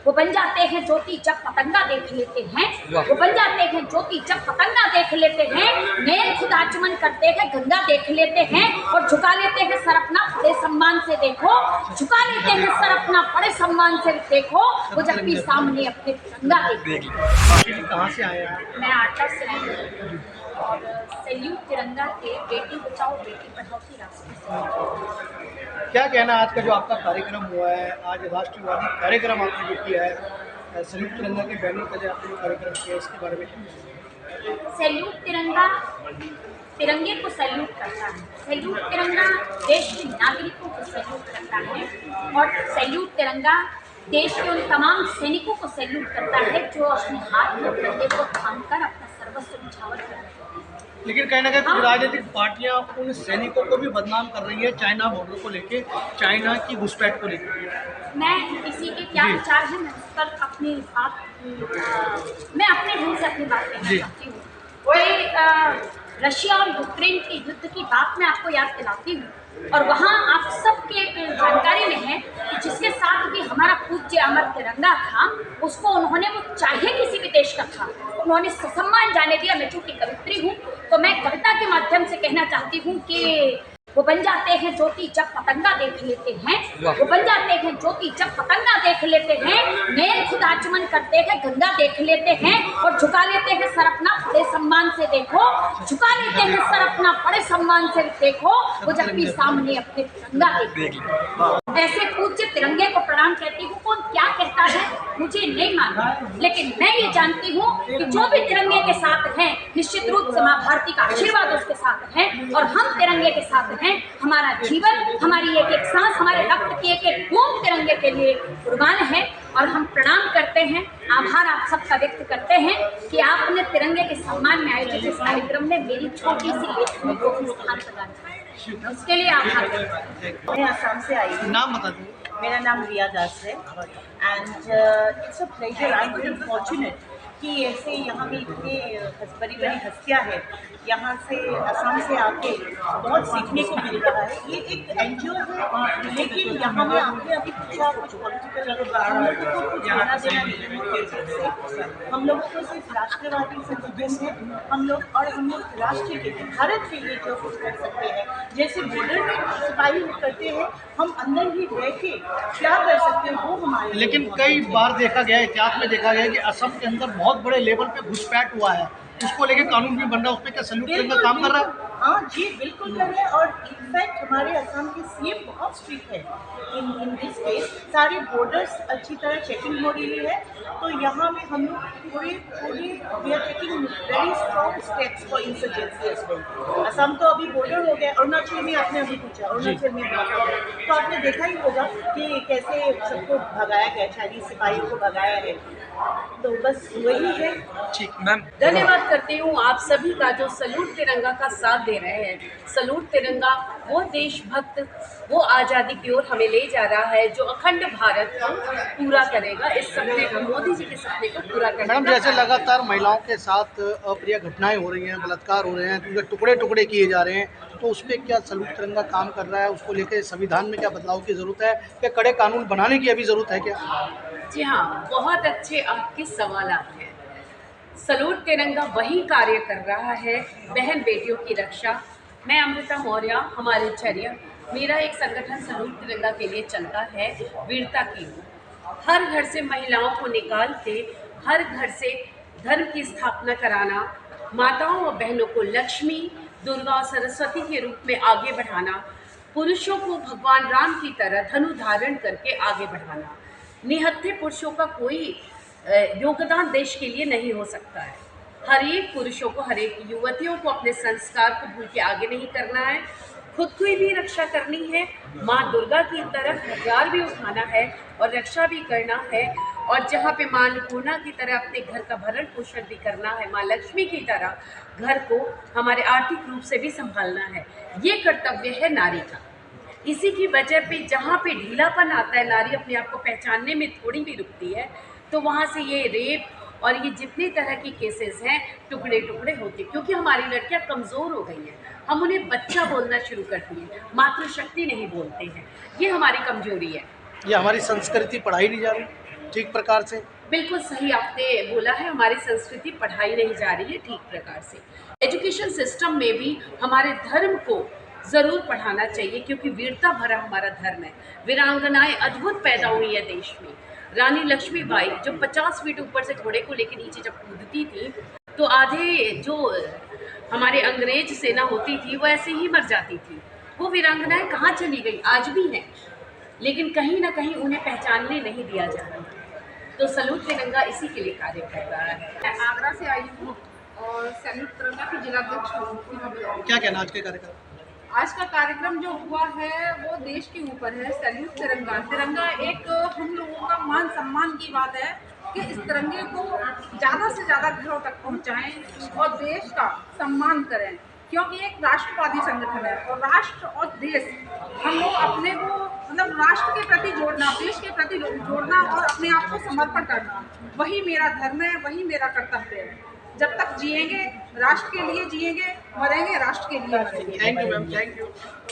वो बन जाते हैं ज्योति जब पतंगा देख लेते हैं, वो बन जाते हैं ज्योति जब पतंगा देख लेते हैं, नैन खुदा चमन करते हैं गंगा देख लेते हैं, और झुका लेते हैं सर अपना बड़े सम्मान से देखो, झुका लेते हैं सर अपना बड़े सम्मान से देखो, वो जब भी सामने अपने तिरंगा देखो। कहाँ से आए हैं? मैं आटा से आई हूँ और सैल्यूट तिरंगा के बेटी बचाओ बेटी पढ़ाओ की राष्ट्रीय समिति। क्या कहना आज का जो आपका कार्यक्रम हुआ है, आज राष्ट्रवादी कार्यक्रम आपने जो किया है सैल्यूट तिरंगा के बैनर पर जो आपने जो कार्यक्रम किया है, इसके बारे में? सैल्यूट तिरंगा तिरंगे को सैल्यूट करता है, सैल्यूट तिरंगा देश के नागरिकों को सैल्यूट करता है, और सैल्यूट तिरंगा देश के उन तमाम सैनिकों को सैल्यूट करता है जो अपने हाथ में तिरंगे को थामकर अपना सर्वस्व निछावर करते हैं। लेकिन कहीं ना कहीं कुछ राजनीतिक पार्टियां उन सैनिकों को भी बदनाम कर रही है चाइना बॉर्डर को लेके, चाइना की घुसपैठ को लेकर। मैं किसी के क्या विचार है, मैं उस पर अपनी बात मैं अपने ढंग से अपनी बात कहना चाहती हूँ। कोई रशिया और यूक्रेन के युद्ध की बात मैं आपको याद दिलाती हूँ, और वहाँ आप सबके जानकारी में है कि जिसके साथ भी हमारा पूज्य अमर तिरंगा था, उसको उन्होंने, वो चाहे किसी भी देश का था, उन्होंने ससम्मान जाने दिया। मैं चूंकि कवित्री हूँ तो मैं कविता के माध्यम से कहना चाहती हूँ कि वो बन जाते हैं ज्योति जब पतंगा देख लेते हैं, वो बन जाते हैं ज्योति जब पतंगा देख लेते हैं, नैन खुदा चमन करते हैं गंगा देख लेते हैं, और झुका लेते हैं सर अपना बड़े सम्मान से देखो, झुका लेते हैं सर अपना बड़े सम्मान से देखो, वो जब भी सामने अपने तिरंगा देखो। ऐसे पूज्य तिरंगे को प्रणाम करती हूँ। कौन क्या कहता है मुझे नहीं मालूम, लेकिन मैं ये जानती हूँ कि जो भी तिरंगे के साथ हैं, निश्चित रूप से माँ भारती का आशीर्वाद उसके साथ है, और हम तिरंगे के साथ हैं। हमारा जीवन, हमारी एक एक सांस, हमारे रक्त की एक एक बूंद तिरंगे के लिए कुर्बान है, और हम प्रणाम करते हैं, आभार आप सबका व्यक्त करते हैं कि आपने तिरंगे के सम्मान में आयोजित इस कार्यक्रम में मेरी छोटी सी लेखनी को स्थान प्रदान किया, उसके लिए आभार व्यक्त। मैं असम से आई हूँ। नाम बता दीजिए। मेरा नाम रिया दास है, and it's a pleasure, I am very fortunate कि ऐसे यहाँ पे इतने बड़ी बड़ी हस्तियाँ हैं, यहाँ से असम से आके बहुत सीखने को मिल रहा है। ये एक NGO है, लेकिन यहाँ में आपने अभी पूछा कुछ पॉलिटिकल लेना देना नहीं है। हम लोगों को सिर्फ राष्ट्रवादी संगठन है, हम लोग, और हम लोग राष्ट्र के लिए, भारत के लिए जो कुछ कर सकते हैं, जैसे बॉर्डर सिपाही करते हैं, हम अंदर ही रह के क्या कर सकते हैं वो हमारे। लेकिन कई बार देखा गया, इतिहास में देखा गया कि असम के अंदर बहुत बड़े लेवल पे घुसपैठ हुआ है, उसको लेके कानून भी बन रहा है, उस पर क्या सैल्यूट तिरंगा काम कर रहा है? हाँ जी, बिल्कुल कर रहे हैं, और इनफैक्ट हमारे असम के CM बहुत स्ट्रिक्ट है इन दिस केस। सारे बॉर्डर्स अच्छी तरह चेकिंग हो रही है, तो यहाँ में हम लोग पूरे we are taking very strong steps for insurgency as well. Assam तो अभी बॉर्डर हो गया, अरुणाचल में आपने अभी पूछा, अरुणाचल में तो आपने देखा ही होगा कि कैसे सबको भगाया गया, चाइनीज सिपाहियों को भगाया है, तो बस वही है। ठीक मैम, धन्यवाद करती हूँ आप सभी का जो सैल्यूट तिरंगा का साथ दे रहे हैं। सैल्यूट तिरंगा वो देशभक्त, वो आज़ादी की ओर हमें ले जा रहा है, जो अखंड भारत को पूरा करेगा, इस सपने को, मोदी जी के सपने को पूरा करेगा। मैडम जैसे लगातार महिलाओं के साथ अप्रिय घटनाएं हो रही हैं, बलात्कार हो रहे हैं, उनके टुकड़े टुकड़े किए जा रहे हैं, तो उस पर क्या सैल्यूट तिरंगा काम कर रहा है? उसको लेकर संविधान में क्या बदलाव की ज़रूरत है, क्या कड़े कानून बनाने की अभी ज़रूरत है क्या? जी हाँ, बहुत अच्छे आपके सवालात हैं। सैल्यूट तिरंगा वही कार्य कर रहा है, बहन बेटियों की रक्षा। मैं अमृता मौर्य, हमारे चर्या, मेरा एक संगठन सैल्यूट तिरंगा के लिए चलता है, वीरता की ओर। हर घर से महिलाओं को निकाल के हर घर से धर्म की स्थापना कराना, माताओं और बहनों को लक्ष्मी, दुर्गा और सरस्वती के रूप में आगे बढ़ाना, पुरुषों को भगवान राम की तरह धनु धारण करके आगे बढ़ाना। निहत्थे पुरुषों का कोई योगदान देश के लिए नहीं हो सकता है। हर एक पुरुषों को, हर एक युवतियों को अपने संस्कार को भूल के आगे नहीं करना है, खुद की भी रक्षा करनी है, माँ दुर्गा की तरफ हथियार भी उठाना है और रक्षा भी करना है, और जहाँ पे माँ अन्नपूर्णा की तरह अपने घर का भरण पोषण भी करना है, माँ लक्ष्मी की तरह घर को हमारे आर्थिक रूप से भी संभालना है। ये कर्तव्य है नारी का। इसी की वजह पे जहाँ पे ढीलापन आता है, नारी अपने आप को पहचानने में थोड़ी भी रुकती है, तो वहाँ से ये रेप और ये जितने तरह की केसेस हैं टुकड़े टुकड़े होते, क्योंकि हमारी लड़कियाँ कमज़ोर हो गई हैं, हम उन्हें बच्चा बोलना शुरू करती हैं, मातृशक्ति नहीं बोलते हैं। ये हमारी कमजोरी है। ये हमारी संस्कृति पढ़ाई नहीं जा रही। ठीक प्रकार से? बिल्कुल सही आपने बोला है, हमारी संस्कृति पढ़ाई नहीं जा रही है ठीक प्रकार से। एजुकेशन सिस्टम में भी हमारे धर्म को ज़रूर पढ़ाना चाहिए, क्योंकि वीरता भरा हमारा धर्म है। वीरांगनाएं अद्भुत पैदा हुई है देश में। रानी लक्ष्मीबाई जो 50 फीट ऊपर से घोड़े को लेकर नीचे जब कूदती थी, तो आधे जो हमारे अंग्रेज सेना होती थी वो ऐसे ही मर जाती थी। वो वीरांगनाएं कहाँ चली गई? आज भी हैं, लेकिन कहीं ना कहीं उन्हें पहचानने नहीं दिया जा रहा। तो सैल्यूट तिरंगा इसी के लिए कार्य कर रहा है। मैं आगरा से आई हूँ और सैल्यूट तिरंगा की जिलाध्यक्ष हूँ। क्या कहना आज के कार्यक्रम? आज का कार्यक्रम जो हुआ है वो देश के ऊपर है। सैल्यूट तिरंगा, तिरंगा एक हम लोगों का मान सम्मान की बात है कि इस तिरंगे को ज़्यादा से ज़्यादा घरों तक पहुँचाएं और देश का सम्मान करें, क्योंकि एक राष्ट्रवादी संगठन है और राष्ट्र और देश हम लोग अपने को मतलब राष्ट्र के प्रति जोड़ना, देश के प्रति जोड़ना और अपने आप को समर्पण करना, वही मेरा धर्म है, वही मेरा कर्तव्य है। जब तक जिएंगे राष्ट्र के लिए जिएंगे, मरेंगे राष्ट्र के लिए मरेंगे। Thank you ma'am, thank you.